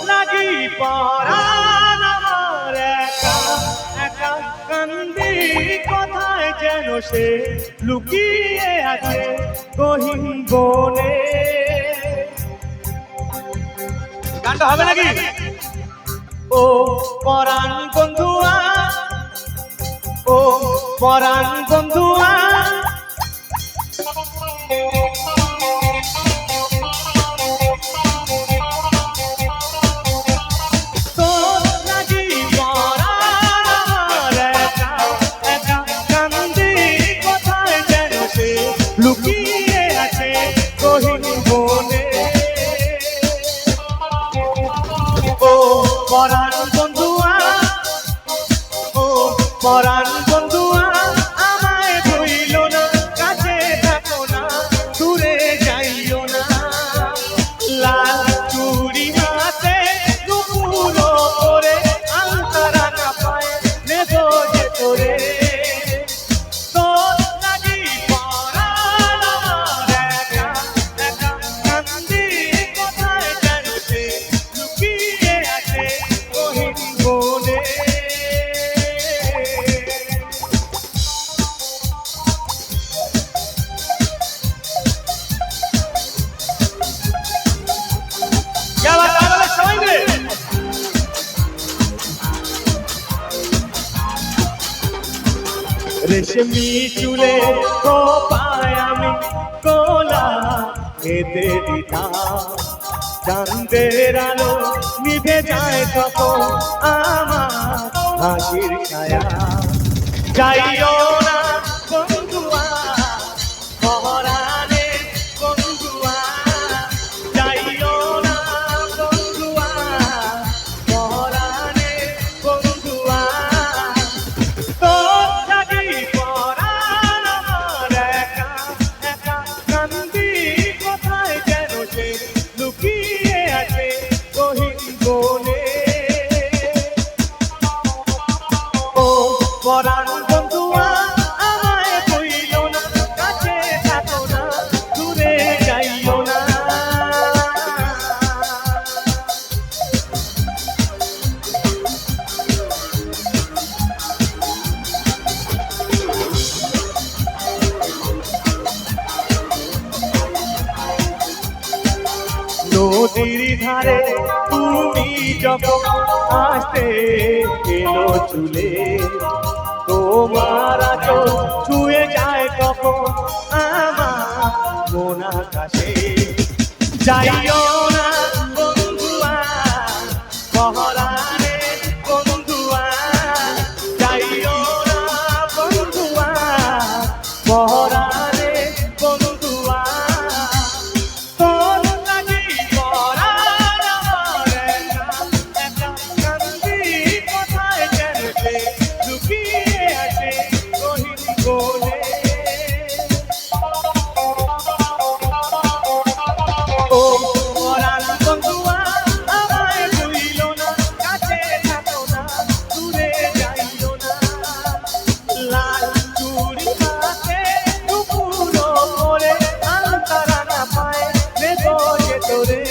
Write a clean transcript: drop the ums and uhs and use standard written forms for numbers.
লাগি পরাণ আমার একা একা কান্দি, কোথায় যেন সে লুকিয়ে আছে গহীন বনে। গানটা হবে নাকি? ও পরাণ বন্ধুয়া, ও পরাণ বন্ধুয়া, লুকিয়ে আছে গহীন বনে। ও পরাণ বন্ধুয়া, ও পরাণ বন্ধুয়া, আমায় ভুইলো না, কাছে থাকো না, দূরে যাইও না। লাল চুড়ি হাতে দুপুর করে আলতারা না পায় নেবো যে তোরে। রেশমি চুলে কোপায় আমি কোলা খেতে দিতাম, চাঁদের আলো নিভে যায় তখন আমার হাসির ছায়া। যাইও না বন্ধুয়া পরাণে বন্ধুয়া, যাইও না বন্ধুয়া পরাণে বন্ধুয়া। লুকিয়ে আছে গহীন বনে। ও পরাণ বন্ধুয়া, আমায় ভুইলো না, কাছে থাকো না, দূরে যাইও না। নদীর ধারে তুমি যখন আসতে এলো চুলে, তোমার আঁচল ছুঁয়ে যায় তখন আমার মন আকাশে। যাইও না বন্ধুয়া পরাণে বন্ধুয়া, যাইও না বন্ধুয়া পরাণে বন্ধুয়া। লুকিয়ে আছে গহীন বনে। ও পরাণ বন্ধুয়া, আমায় ভুইলো না, কাছে থাকো না, দূরে যাইও না। লাল চুড়ি হাতে দুপুর করে আলতারা না পায় নেবো যে তোরে।